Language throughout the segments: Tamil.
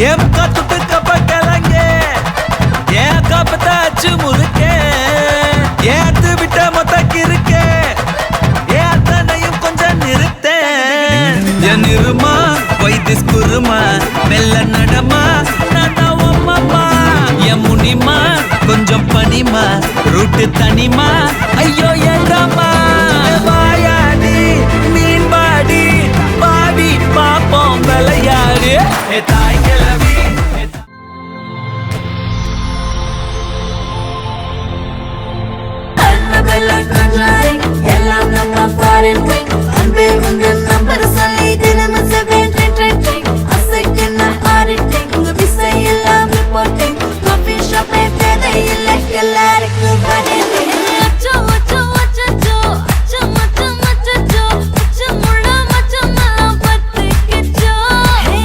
ஏன் காத்துட்டு கப்ப கிளங்க ஏன் காப்பத்தாச்சு முறுக்கே ஏத்து விட்ட மொத்தக்கு இருக்கே ஏன் அத்தனையும் கொஞ்சம் நிறுத்தேன் என் இருமா வைத்திஸ் குருமா மெல்ல நடமா நான் உம்மம்மா என் முனிமா கொஞ்சம் பனிமா ரூட்டு தனிமா ஐயோ ஏண்டாமா வாயாடி மீன் பாடி பாடி பாப்போம் விளையாடு தாய் கிளவி எல்லாம் நம்ம ஃபாரின் ட்ரிங்க் அன்பே உங்க நம்பர் சொல்லி தினமும் செவன் ட்ரிங் அசைக்கின ஆடிட்டிங் உங்க விசை எல்லாம் ரிப்போர்ட்டிங் காஃபி ஷாப்பே தேதை இல்லை எல்லாருக்கும் பண்ணிட்டு அச்சோ அச்சோ அச்சோ அச்சோ மச்சோ மச்சோ அச்சோ முள்ள மச்சோ எல்லாம் பத்திக்கிச்சோ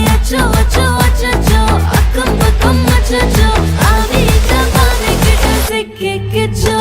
அச்சோ அச்சோ அச்சோ அக்கம் பக்கம் அச்சோ ஆவிட்ட பாதிக்கிட்ட சிக்கிக்கிச்சோ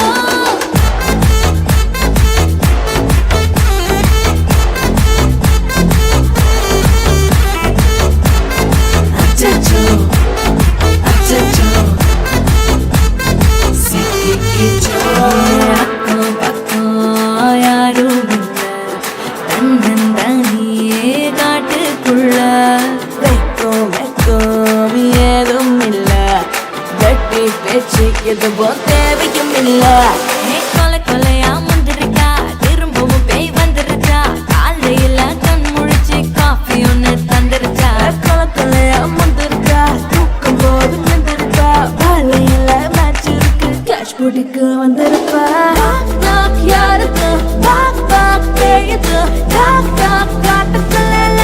எதுவும் தேவையும் இல்ல கொலை கொலையா முந்திருக்கா திரும்பவும் பேய் வந்துருச்சா காலையில கண் முழிச்சு காஃபி ஒண்ணு தந்துருச்சா கொலை கொலையா முந்திருக்கா தூக்கும் போது முந்திருக்கா காலையில மேட்ச் இருக்கு கேஷ் போட்டுக்கு வந்திருப்பா யாருக்கு பேயுது காட்டுக்குள்ள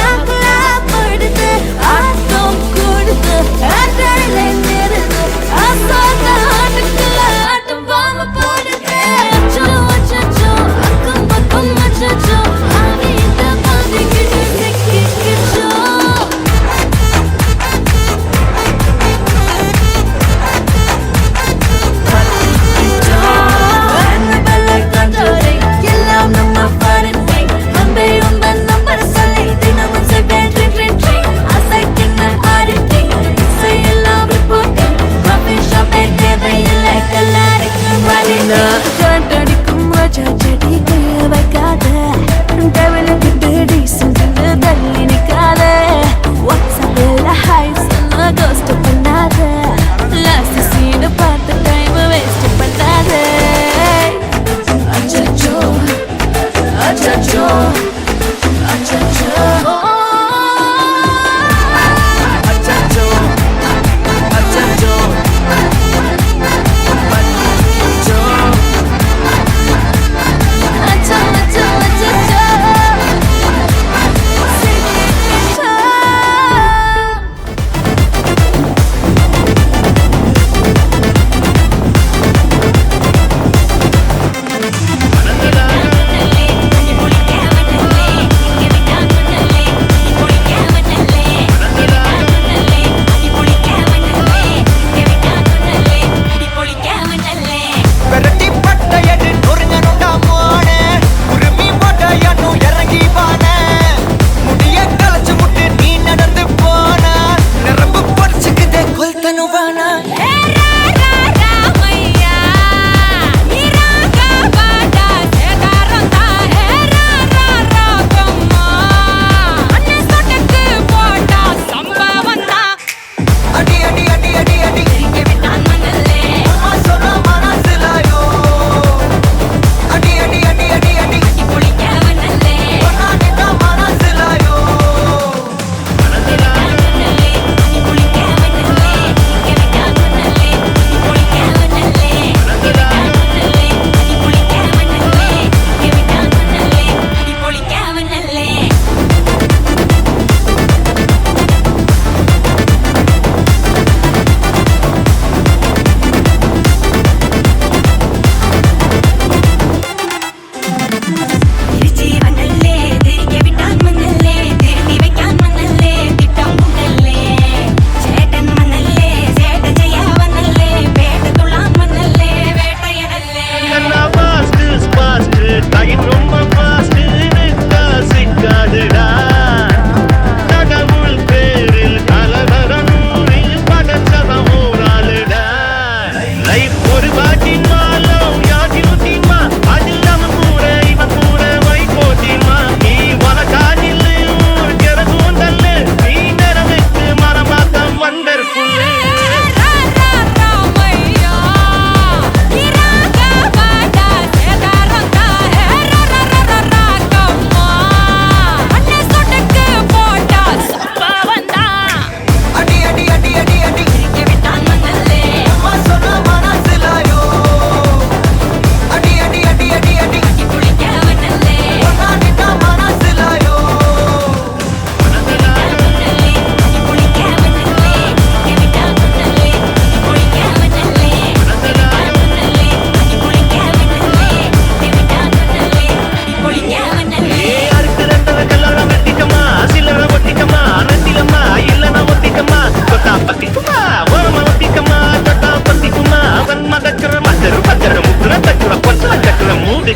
படுது ஆட்டம் கூடுது ஆட்டலை நிறுது ஆசாக ஆட்டுக்குள்ள ஆட்டம் பாம்பு போடுது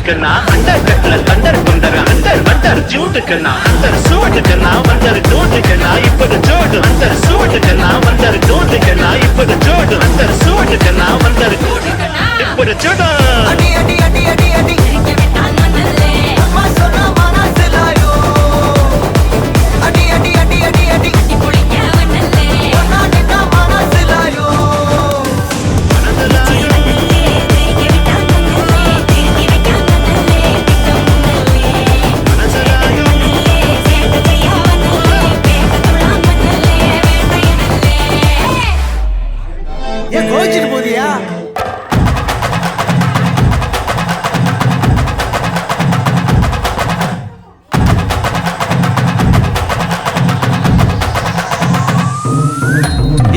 சூட்டுக்குன்னா அண்டர் கட்ல தண்டர் கொண்டர் அண்டர் வண்டர் ஜூட்டுக்குன்னா அண்டர் சூட்டுக்குன்னா வண்டர் டூட்டுக்குன்னா இப்பது ஜோடு அண்டர் சூட்டுக்குன்னா வண்டர் டூட்டுக்குன்னா இப்பது ஜோடு அண்டர் சூட்டுக்குன்னா வண்டர் இப்பது ஜோடு அடி அடி அடி அடி அடி விட்டான் மன்னல்லே அம்மா சொன்ன மனசிலாயோ அடி அடி அடி அடி அடி குளிக்க வண்ணல்லே பொன்னாடி நான் மனசிலாயோ ஏன் கோச்சிட்டு போதியா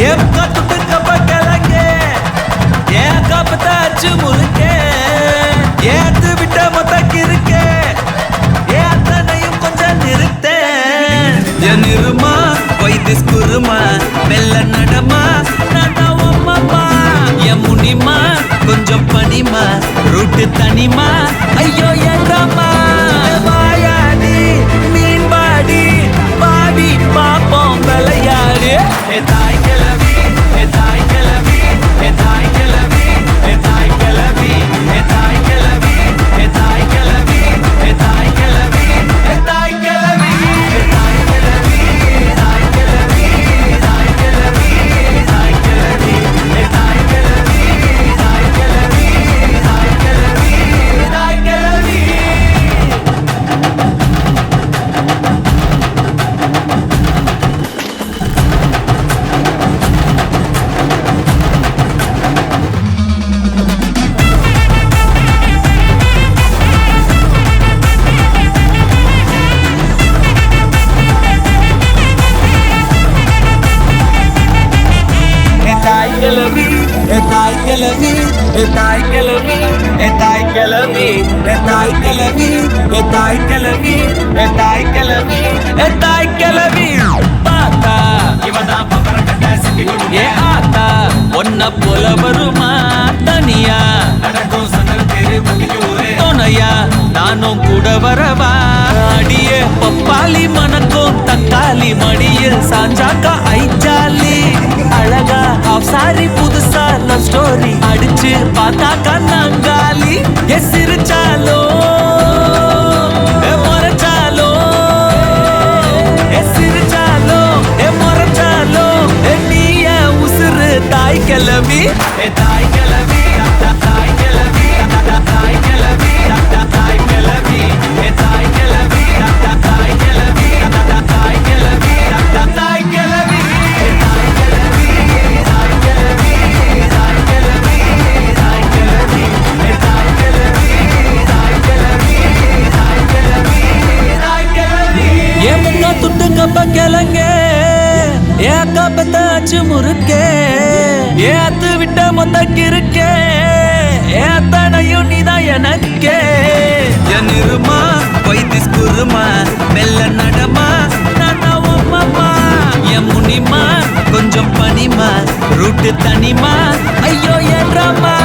ஏன் கத்துட்டு கப்ப கிளங்க ஏன் கப்பத்தாச்சு முழுக்க ஏத்து விட்ட மொத்தக்கு இருக்க ஏன் அத்தனையும் கொஞ்சம் நிறுத்த என் இருமா வைத்திஸ் குருமா மெல்ல நடமா நான் உம்மம்மா என் முனிமா கொஞ்சம் பனிமா ரூட்டு தனிமா ஐயோ என்றம்மா வாயாடி மீன் பாடி பாடி பாப்போம் விளையாடு ஏ தாய் கிளவி ஏ தாய் கிளவி ஏ தாய் கிளவி ஏ தாய் கிளவி ஏ தாய் கிளவி ஏ தாய் கிளவி ஏ தாய் கிளவி ஏ தாய் கிளவி ஏ தாய் கிளவி தாய் கிளவி தாய் கிளவி தாய் கிளவி ஏ தாய் கிளவி தாய் கிளவி தாய் கிளவி தாய் கிளவி தாய் கிளவி தாய் கிளவி தாய் கிளவி தாய் கிளவி தாய் கிளவி தாய் கிளவி தாய் கிளவி பாத்தா இவதான் பப்பர கட்ட சிக்கி ஏ ஆத்தா ஒன்ன போல வருமா தனியா நடக்கும் சண்டல் தேரு மல்லியூரே துணையா நானும் கூட வரவா அடியே பப்பாளி மணக்கும் தக்காளி மடியில் சாஞ்சாக்கா ஐச்சாலி அழகா ஹாஃப் சாரி புதுசா லவ் ஸ்டோரி அடிச்சு பார்த்தா கண்ணாங்காலி எ சிரிச்சாலோ எ மறைச்சாலோ எ சிரிச்சாலோ எ மறைச்சாலோ நீய உசுறு தாய் கிளவி தாய் கிளவி தாய் கிளவி தாய் கிளவி தாய் கிளவி தாய் கிளவி தாய் கிளவி தாய் கிளவி தாய் கிளவி துட்டுக்கப்ப கிளங்க ஏன் கப்பத்தாச்சு முறுக்க ஏத்து விட்ட மொத்தக்கு இருக்க ஏத்தனையும் நீதான் எனக்கு என் இருமா வைத்திஸ் குருமா மெல்ல நடமா நான் உம்மம்மா என் முனிமா கொஞ்சம் பனிமா ரூட்டு தனிமா ஐயோ என்றம்மா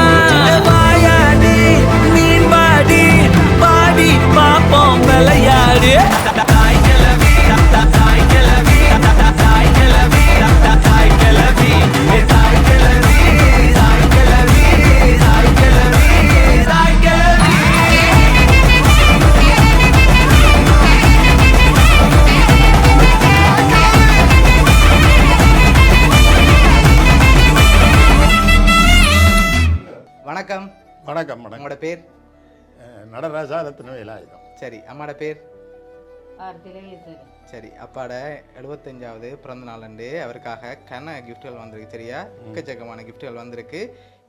வாயாடி மீன் பாடி பாடி பாப்போம் விளையாடு தாய் கிளவி தாய் கிளவி தாய் கிளவி தாய் கிளவி தாய் கிளவி தாய் கிளவி தாய் கிளவி தாய் கிளவி வணக்கம். வணக்கம் வணக்கம். உங்களோட பேர்? நடராஜா ரத்ன வேலாயுதம். சரி, அம்மாட பேர்? சரி, அப்பாட 75வது பிறந்த நாள் அண்டு அவருக்காக கன கிஃப்ட்கள் வந்திருக்கு. சரியா, எக்கச்சக்கமான கிஃப்ட்கள் வந்திருக்கு.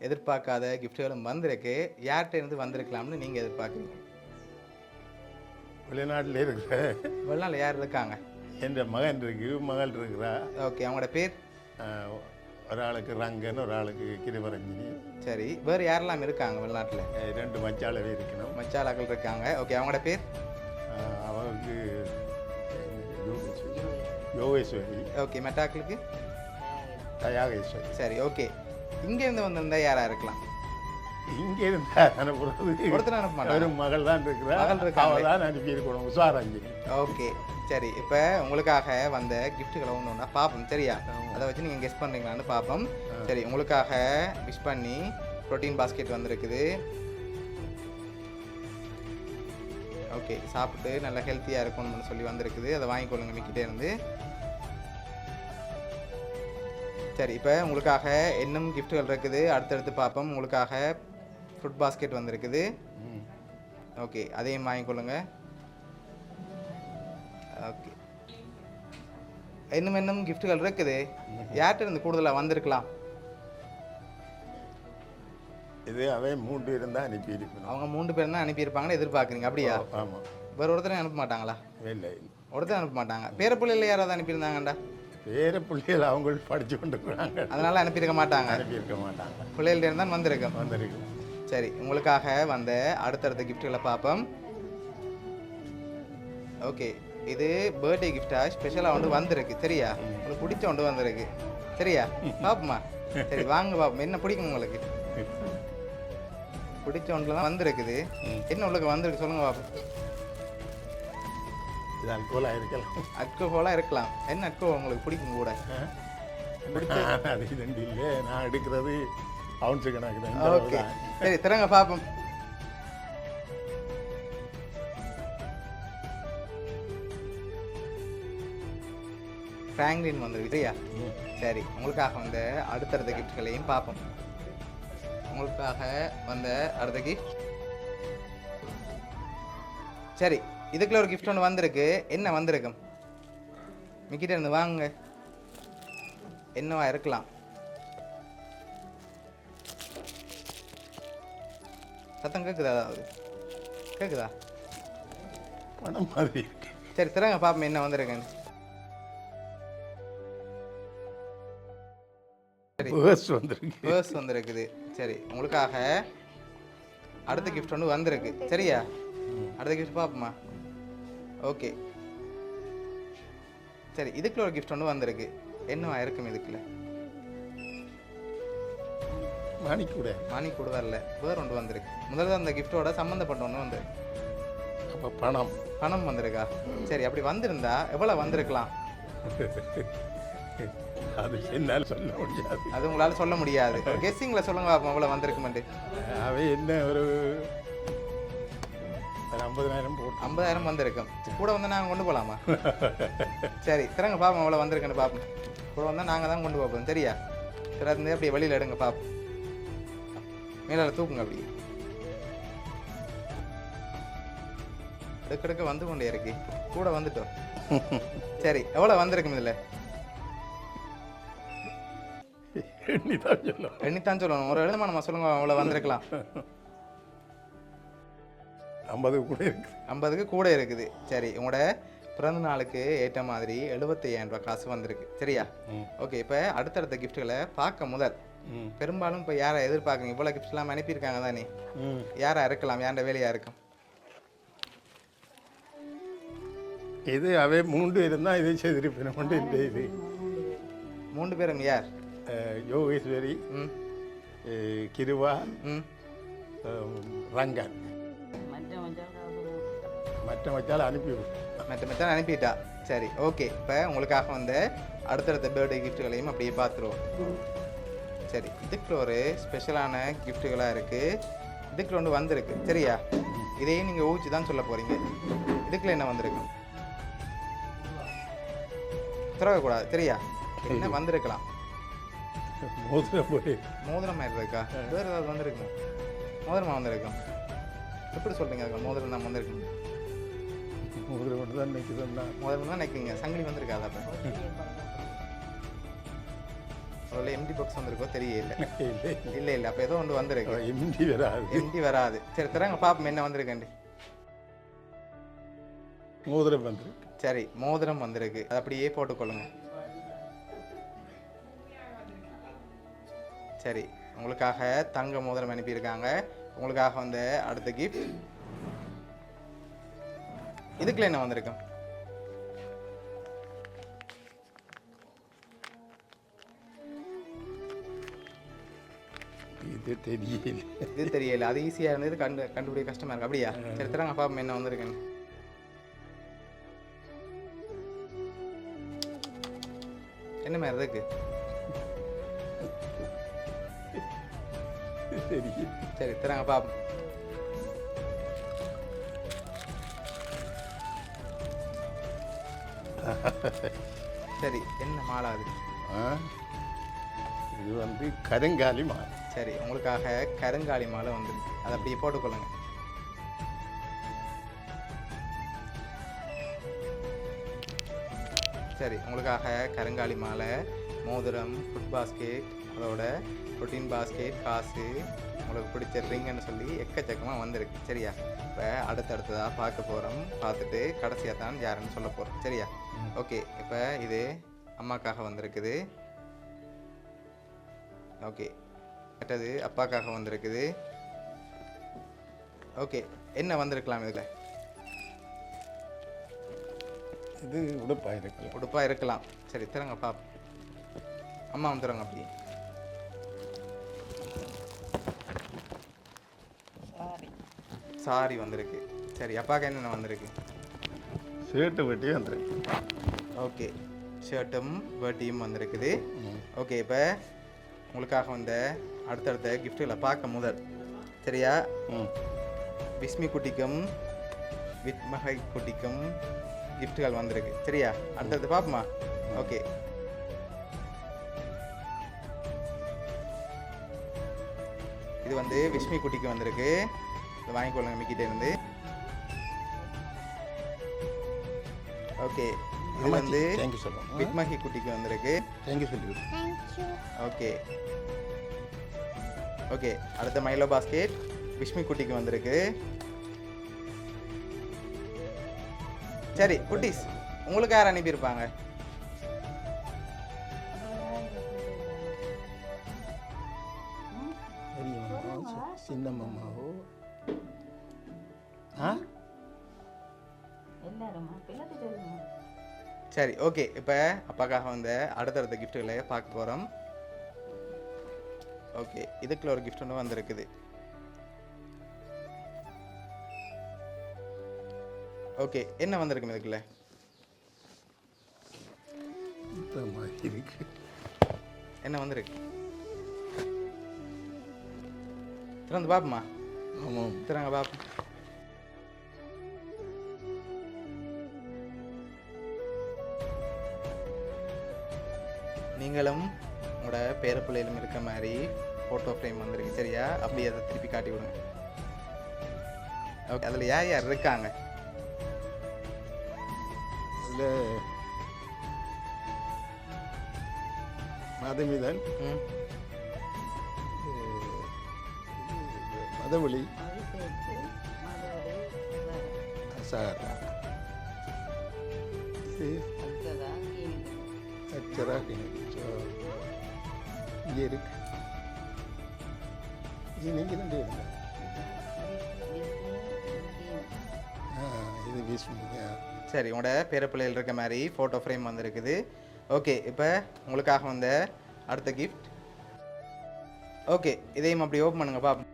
எதிர்பார்க்காத கிஃப்ட்களும் வந்திருக்கு. யார்கிட்ட இருந்து வந்திருக்கலாம்னு நீங்க எதிர்பார்க்குறீங்க? வெளிநாட்டில் இருக்கிற வெளிநாட்டில் யார் இருக்காங்க? என் மகன் இருக்கு, மகள் இருக்கிறா. ஓகே, அவங்களோட பேர்? ஒரு ஆளுக்கு ரங்கன், ஒரு ஆளுக்கு கிரிவரஞ்சினி. சரி, வேறு யாரெல்லாம் இருக்காங்க வெளிநாட்டில்? 2 மச்சாளவே இருக்கணும். மச்சாளாக்கள் இருக்காங்க. ஓகே, அவங்களோட பேர்? அவருக்கு யோகேஸ்வரி. ஓகே, மெட்டாக்களுக்கு? தயாகேஸ்வரி. சரி, ஓகே. இங்கேருந்து வந்திருந்தா யாராக இருக்கலாம்? இங்க இருந்தா அனுப்புறது ஒருத்தர் அனுப்ப மாட்டாங்க. ஒரு மகள் தான் இருக்கிறா, மகள் இருக்காங்க. அவள் தான் அனுப்பியிருக்கணும் உஷாராஞ்சி. ஓகே சரி, இப்போ உங்களுக்காக வந்த கிஃப்ட்டுகளை ஒன்று ஒன்றா பார்ப்போம் சரியா? அதை வச்சு நீங்கள் கெஸ் பண்ணுறீங்களான்னு பார்ப்போம். சரி, உங்களுக்காக விஷ் பண்ணி ப்ரோட்டீன் பாஸ்கெட் வந்திருக்குது. ஓகே, சாப்பிட்டு நல்லா ஹெல்த்தியாக இருக்கணும்னு சொல்லி வந்திருக்குது. அதை வாங்கிக்கொள்ளுங்க மிக்கிட்டே இருந்து. சரி, இப்போ உங்களுக்காக இன்னும் கிஃப்ட்டுகள் இருக்குது, அடுத்தடுத்து பார்ப்போம். உங்களுக்காக ஃப்ரூட் பாஸ்கெட் வந்திருக்குது. ஓகே, அதையும் வாங்கிக்கொள்ளுங்க. ஓகே, இன்னும் கிஃப்ட்டுகள் இருக்குது. யார்கிட்ட இருந்து கூடுதலாக வந்திருக்கலாம்? இது அவன் 3 இருந்தால் அனுப்பியிருக்கணும். அவங்க 3 பேர் தான் அனுப்பியிருப்பாங்கன்னு எதிர்பார்க்குறீங்க அப்படியா? ஆமாம். வேறு ஒருத்தரையும் அனுப்ப மாட்டாங்களா? இல்லை ஒருத்தர் அனுப்ப மாட்டாங்க. பேர பிள்ளைகள் யாராவது அனுப்பியிருந்தாங்கண்டா? வேறு பிள்ளைகள் அவங்க படித்து கொண்டு போகிறாங்க, அதனால் அனுப்பியிருக்க மாட்டாங்க. அனுப்பியிருக்க மாட்டாங்க. பிள்ளைகள்ட்ட இருந்தால் வந்திருக்கோம். வந்திருக்கு. சரி, உங்களுக்காக வந்த அடுத்தடுத்த கிஃப்ட்டுகளை பார்ப்போம். ஓகே, இது பர்த்டே கிஃப்டாக ஸ்பெஷலாக ஒன்று வந்திருக்கு சரியா? உங்களுக்கு பிடிச்ச ஒன்று வந்திருக்கு சரியா? பார்ப்போமா? சரி வாங்க பார்ப்போம், என்ன பிடிக்கும் உங்களுக்கு? பிடிச்ச ஒன்றில் தான் வந்திருக்குது. என்ன உங்களுக்கு வந்திருக்கு சொல்லுங்க பார்ப்போம். இது அல்கோலாக இருக்கலாம். அல்கோஹோலாக இருக்கலாம். என்ன அல்கோஹோல் உங்களுக்கு பிடிக்கும் கூட? அது ரெண்டு இல்லை, நான் எடுக்கிறது அவுன்ஸு கணக்கு ஓகே தான். சரி, திறங்க பார்ப்போம். ஃப்ராங்க்லின் வந்திருக்கு சரியா? சரி, உங்களுக்காக வந்த அடுத்தடுத்த கிஃப்ட்களையும் பார்ப்போம். உங்களுக்காக வந்த அடுத்த கிஃப்ட் சரி, இதுக்குள்ள ஒரு கிஃப்ட் ஒன்று வந்திருக்கு. என்ன வந்திருக்கும்? மிக்கிட்ட இருந்து வாங்க, என்னவா இருக்கலாம்? சத்தம் கேட்குதா? அதாவது கேட்குதா? பணம் மாதிரி இருக்கு. சரி, திறங்க பார்ப்போம் என்ன வந்திருக்குன்னு. சரி, பர்ஸ் வந்திருக்கு. பர்ஸ் வந்திருக்குது. சரி, உங்களுக்காக அடுத்த கிஃப்ட் ஒன்று வந்திருக்கு சரியா? அடுத்த கிஃப்ட் பார்ப்போமா? ஓகே சரி, இதுக்குள்ள ஒரு கிஃப்ட் ஒன்று வந்திருக்கு. என்னவா இருக்கும் இதுக்குள்ள? மணிக்கூட. மணி கூட வரல, வேறு ஒன்று வந்திருக்கு. முதல்ல அந்த கிஃப்டோட சம்மந்தப்பட்ட ஒன்று வந்திருக்கு. அப்போ பணம். பணம் வந்திருக்கா? சரி, அப்படி வந்திருந்தா எவ்வளோ வந்திருக்கலாம்? அது என்னால் சொல்ல முடியாது. அது உங்களால் சொல்ல முடியாது. கெஸ்ஸிங்கில் சொல்லுங்க பார்ப்போம் எவ்வளோ வந்திருக்குமெண்டு. அவை என்ன ஒரு 50,000 போட்டு. 50,000 வந்திருக்கும். கூட வந்து நாங்கள் கொண்டு போகலாமா? சரி, திறங்க பார்ப்போம் எவ்வளோ வந்திருக்குன்னு பார்ப்போம். கூட வந்தால் நாங்கள் தான் கொண்டு பார்ப்போம் சரியா? திறந்து அப்படியே வெளியில் எடுங்க பார்ப்போம். மேலே தூக்குங்க அப்படி. எடுக்க வந்து கொண்டே இருக்கு. கூட வந்துட்டோம். சரி, எவ்வளோ வந்திருக்கும் இதில்? எண்ணித்தான் சொல்லும். எண்ணித்தான் சொல்லணும். ஒரு எழுதமா நம்ம சொல்லுங்க எவ்வளோ வந்திருக்கலாம்? 50 கூட இருக்கு. 50க்கு கூட இருக்குது. சரி, உங்களோட பிறந்த நாளுக்கு ஏற்ற மாதிரி 75,000 ரூபாய் காசு வந்திருக்கு சரியா? ஓகே, இப்போ அடுத்தடுத்த கிஃப்ட்டுகளை பார்க்க முதல் பெரும்பாலும் இப்போ யாரை எதிர்பார்க்குறீங்க? இவ்வளோ கிஃப்ட்ஸ்லாம் அனுப்பியிருக்காங்க தானே, யாரா இருக்கலாம்? யாரோட வேலையா இருக்கும்? இது அவை 3 இருந்தால் இதை செய்திருப்பேன். கொண்டு இல்லை இது 3 பேரும் யார்? யோகேஸ்வரி, கிருவா, ரங்கன். மற்ற மச்சால் அனுப்பிவிடும். மற்ற அனுப்பிட்டா. சரி, ஓகே, இப்போ உங்களுக்காக வந்து அடுத்தடுத்த பர்த்டே கிஃப்ட்டுகளையும் அப்படியே பார்த்துருவோம். சரி, இதுக்கு ஒரு ஸ்பெஷலான கிஃப்ட்டுகளாக இருக்குது. இதுக்கு ஒன்று வந்திருக்கு சரியா? இதையும் நீங்கள் ஊற்றி தான் சொல்ல போகிறீங்க. இதுக்குள்ள என்ன வந்திருக்கு? திறக்கக்கூடாது சரியா? என்ன வந்திருக்கலாம்? மோதிரம் போய் மோதிரம் மாதிரி இருக்கா? வேறு ஏதாவது வந்திருக்கும்? மோதிரமா வந்திருக்கும்? எப்படி சொல்கிறீங்க? அதுக்கு மோதிரம் தான் வந்திருக்கு. மோதிரம் மட்டும் தான் நினைக்க சொன்னா. மோதிரம் தான் நினைக்கிறீங்க. சங்கிலி வந்திருக்காது? அப்போ அதில் எம்டி பாக்ஸ் வந்திருக்கோ தெரியல. இல்லை இல்லை, அப்போ ஏதோ ஒன்று வந்திருக்கு. எம்டி வராது. எம்டி வராது. சரி, திறங்க பார்ப்போம் என்ன வந்திருக்கேன்டி. மோதிரம் வந்துருக்கு. சரி, மோதிரம் வந்திருக்கு. அது அப்படியே போட்டுக்கொள்ளுங்க. சரி, உங்களுக்காக தங்க மோதிரம் அனுப்பியிருக்காங்க. உங்களுக்காக வந்து அடுத்த கிஃப்ட் இதுக்குள்ள என்ன வந்திருக்கும்? இது தெரியல. இது தெரியல, அது ஈஸியாக இருந்தது, கண்டுபிடிக்க கஷ்டமாக இருக்கு. அப்படியா? சரி தராங்க பாப்போம் என்ன வந்திருக்குன்னு. என்ன மாதிரி இருக்கு? தெரியல. சரி தராங்க பாப்போம். சரி என்ன மாலை அது? ஆ, இது வந்து கருங்காலி மாலை. சரி உங்களுக்காக கருங்காலி மாலை வந்துருக்கு, அதை அப்படியே போட்டுக்கொள்ளுங்க. சரி உங்களுக்காக கருங்காலி மாலை, மோதிரம், ஃபுட் பாஸ்கெட், அதோட ப்ரோட்டீன் பாஸ்கெட், காசு, உங்களுக்கு பிடிச்ச ரிங்குன்னு சொல்லி எக்கச்சக்கமாக வந்திருக்கு. சரியா? இப்போ அடுத்தடுத்ததாக பார்க்க போகிறோம். பார்த்துட்டு கடைசியாக தான் யாருன்னு சொல்ல போகிறோம். சரியா? ஓகே, இப்போ இது அம்மாக்காக வந்திருக்குது. ஓகே, மற்றது அப்பாக்காக வந்திருக்குது. ஓகே, என்ன வந்திருக்கலாம் இதில்? இது உடுப்பாக இருக்கலாம். உடுப்பாக இருக்கலாம். சரி தரங்க பாப்போம். அம்மா வந்துடுங்க அப்படி. சாரி வந்திருக்கு. சரி அப்பாவுக்கு என்னென்ன வந்திருக்கு? ஷர்ட்டு வெட்டி வந்துருக்கு. ஓகே, ஷர்ட்டும் வேட்டியும் வந்திருக்குது. ஓகே, இப்போ உங்களுக்காக வந்த அடுத்தடுத்த கிஃப்ட்டுகளை பார்க்க முதல். சரியா? விஸ்மி குட்டிக்கும் வித்மகை குட்டிக்கும் கிஃப்ட்டுகள் வந்திருக்கு. சரியா? அடுத்தடுத்து பார்ப்போமா? ஓகே, இது வந்து விஸ்மி குட்டிக்கு வந்திருக்கு. இதை வாங்கிக்கொள்ளுங்க மிக்கிட்டே இருந்து. ஓகே, இது வந்து தேங்க்யூ சொல்லுங்கள். வித்மகி குட்டிக்கு வந்திருக்கு. தேங்க்யூ சொல்லி. ஓகே ஓகே, அடுத்த மைலோ பாஸ்கெட் விஷ்மி குட்டிக்கு வந்திருக்கு. சரி குட்டீஸ், உங்களுக்கு யார் அனுப்பியிருப்பாங்க? சின்ன மாமாவோ? ஆ, சரி ஓகே, இப்போ அப்பாக்காக வந்த அடுத்தடுத்த கிஃப்ட்டுகளை பார்க்க போகிறோம். ஓகே, இதுக்குள்ள ஒரு கிஃப்ட் ஒன்று வந்திருக்குது. ஓகே, என்ன வந்திருக்கு இதுக்குள்ள? இந்த மாதிரி இருக்கு. என்ன வந்திருக்கு? திறந்து பாப்போமா? ஆமாம். திறங்க பாப்போம். நீங்களும் உங்களோட பேரப்பிள்ளையிலும் இருக்க மாதிரி ஃபோட்டோ ஃப்ரேம் வந்திருக்கு. சரியா? அப்படியே அதை திருப்பி காட்டி விடுங்க. ஓகே, அதில் யார் யார் இருக்காங்க? அதில் மதுமிதன், மதவழி, அசாரா, அச்சரா, இங்கே இருக்கு. இது நீங்கள் ரெண்டு இருங்க. இது விஸ்மியா. சரி, உங்களோட பேரப்பிள்ளையில் இருக்க மாதிரி ஃபோட்டோ ஃப்ரேம் வந்திருக்குது. ஓகே, இப்போ உங்களுக்காக வந்த அடுத்த கிஃப்ட். ஓகே, இதையும் அப்படி ஓப்பன் பண்ணுங்க பாப்போம்.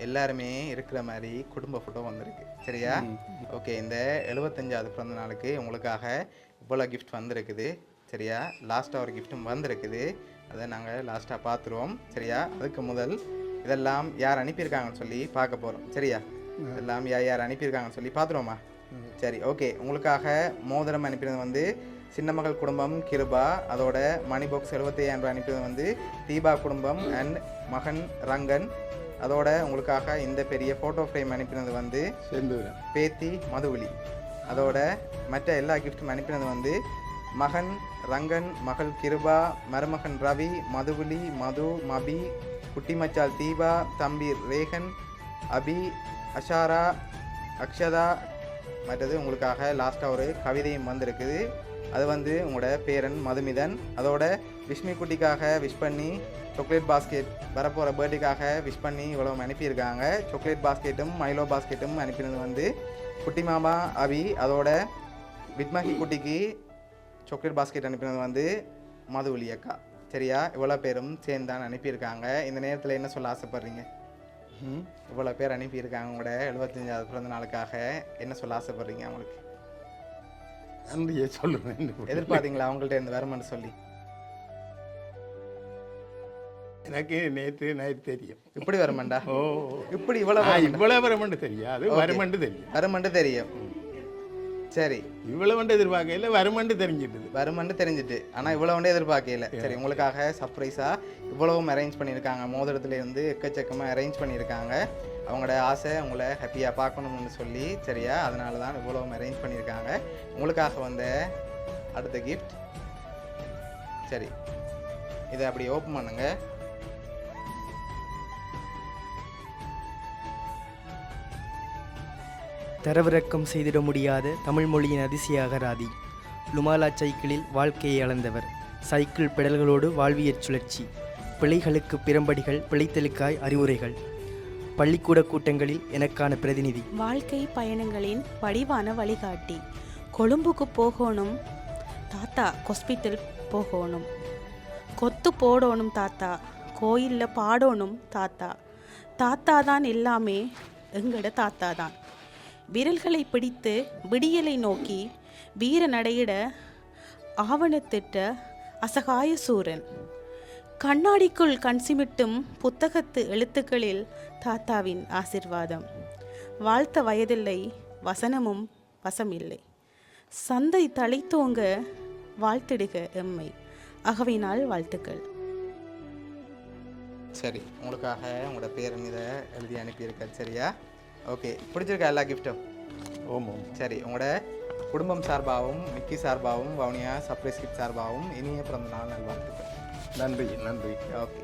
எல்லாருமே இருக்கிற மாதிரி குடும்ப ஃபோட்டோ வந்திருக்கு. சரியா? ஓகே, இந்த 75வது பிறந்த நாளுக்கு உங்களுக்காக இவ்வளோ கிஃப்ட் வந்திருக்குது. சரியா? லாஸ்ட்டாக ஒரு கிஃப்ட்டும் வந்திருக்குது. அதை நாங்கள் லாஸ்ட்டாக பார்த்துருவோம். சரியா? அதுக்கு முதல் இதெல்லாம் யார் அனுப்பியிருக்காங்கன்னு சொல்லி பார்க்க போகிறோம். சரியா? இதெல்லாம் யார் யார் அனுப்பியிருக்காங்கன்னு சொல்லி பார்த்துருவோமா? சரி ஓகே, உங்களுக்காக மோதிரம் அனுப்பினது வந்து சின்ன மகள் குடும்பம் கிருபா. அதோட மணி பாக்ஸ் 75,000 ரூபாய் அனுப்பினது வந்து தீபா குடும்பம் அண்ட் மகன் ரங்கன். அதோட உங்களுக்காக இந்த பெரிய ஃபோட்டோ ஃப்ரேம் அனுப்பினது வந்து பேத்தி மதுவலி. அதோட மற்ற எல்லா கிஃப்ட்டும் அனுப்பினது வந்து மகன் ரங்கன், மகள் கிருபா, மருமகன் ரவி, மதுவலி, மது, மபி, குட்டி மச்சால் தீபா, தம்பி ரேகன், அபி, அஷாரா, அக்ஷதா. மற்றது உங்களுக்காக லாஸ்ட்டாக ஒரு கவிதையும் வந்திருக்குது. அது வந்து உங்களோட பேரன் மதுமிதன். அதோட விஷ்மி குட்டிக்காக விஷ் பண்ணி சாக்லேட் பாஸ்கெட் வரப்போகிற பர்த்டேக்காக விஷ் பண்ணி இவ்வளோ அனுப்பியிருக்காங்க. சாக்லேட் பாஸ்கெட்டும் மைலோ பாஸ்கெட்டும் அனுப்பினது வந்து குட்டி மாமா அபி. அதோட வித்மகி குட்டிக்கு சாக்லேட் பாஸ்கெட் அனுப்பினது வந்து மதுவலி அக்கா. சரியா? இவ்வளோ பேரும் சேர்ந்து தான் அனுப்பியிருக்காங்க. இந்த நேரத்தில் என்ன சொல்ல ஆசைப்படுறீங்க? இவ்வளோ பேர் அனுப்பியிருக்காங்க உங்களோட 75வது பிறந்த நாளுக்காக. என்ன சொல்ல ஆசைப்படுறீங்க அவங்களுக்கு? நன்றியை சொல்லுவேன். எதிர்பார்த்தீங்களா அவங்கள்ட்ட இருந்து வருமானு சொல்லி? எனக்கு நேற்று நைட் தெரியும். இப்படி வருமாண்டா? ஓ, இப்படி இவ்வளோ இவ்வளவு வருமண்டு தெரியாது, வருமண்டு தெரியும். வருமண்டு தெரியும். சரி, இவ்வளவு எதிர்பார்க்கல, வருமண்டு தெரிஞ்சிட்டு. வருமண்டு தெரிஞ்சிட்டு, ஆனால் இவ்வளோ ஒன்றே எதிர்பார்க்கல. சரி, உங்களுக்காக சர்ப்ரைஸாக இவ்வளவும் அரேஞ்ச் பண்ணியிருக்காங்க. மோதிரத்துலேருந்து எக்கச்சக்கமாக அரேஞ்ச் பண்ணியிருக்காங்க. அவங்களோட ஆசை உங்களை ஹாப்பியாக பார்க்கணும்னு சொல்லி. சரியா? அதனால தான் இவ்வளவும் அரேஞ்ச் பண்ணியிருக்காங்க. உங்களுக்காக வந்த அடுத்த கிஃப்ட். சரி, இதை அப்படி ஓப்பன் பண்ணுங்க. தரவிறக்கம் செய்திட முடியாத தமிழ் மொழியின் அதிசய அகராதி. லுமாலா சைக்கிளில் வாழ்க்கையை அளந்தவர். சைக்கிள் பெடல்களோடு வாழ்வியற் சுழற்சி. பிழைகளுக்கு பிறம்படிகள், பிழைத்தலுக்காய் அறிவுரைகள். பள்ளிக்கூட கூட்டங்களில் எனக்கான பிரதிநிதி. வாழ்க்கை பயணங்களின் வடிவான வழிகாட்டி. கொழும்புக்கு போகணும் தாத்தா, ஹாஸ்பிட்டல் போகணும். கொத்து போடணும் தாத்தா, கோயிலில் பாடணும் தாத்தா. தாத்தா தான் எல்லாமே, எங்கட தாத்தா தான். விரல்களை பிடித்து விடியலை நோக்கி வீர நடையிட ஆவணத்திட்ட அசகாய சூரன். கண்ணாடிக்குள் கண் சிமிட்டும் புத்தகத்து எழுத்துக்களில் தாத்தாவின் ஆசிர்வாதம். வாழ்த்த வயதில்லை, வசனமும் வசமில்லை. சந்தை தழைத்தோங்க வாழ்த்திடுக எம்மை. அகவினால் வாழ்த்துக்கள். சரி, உங்களுக்காக உங்களோட பேரன் இதை எழுதி அனுப்பியிருக்காரு. சரியா? ஓகே, பிடிச்சிருக்கா எல்லா கிஃப்ட்டும்? ஓமோம். சரி, உங்களோட குடும்பம் சார்பாகவும் மிக்கி சார்பாகவும் வவுனியா சர்ப்ரைஸ் கிஃப்ட் சார்பாகவும் இனிய பிறந்த நாள் நல்வாழ்த்துக்கள். நன்றி நன்றி. ஓகே.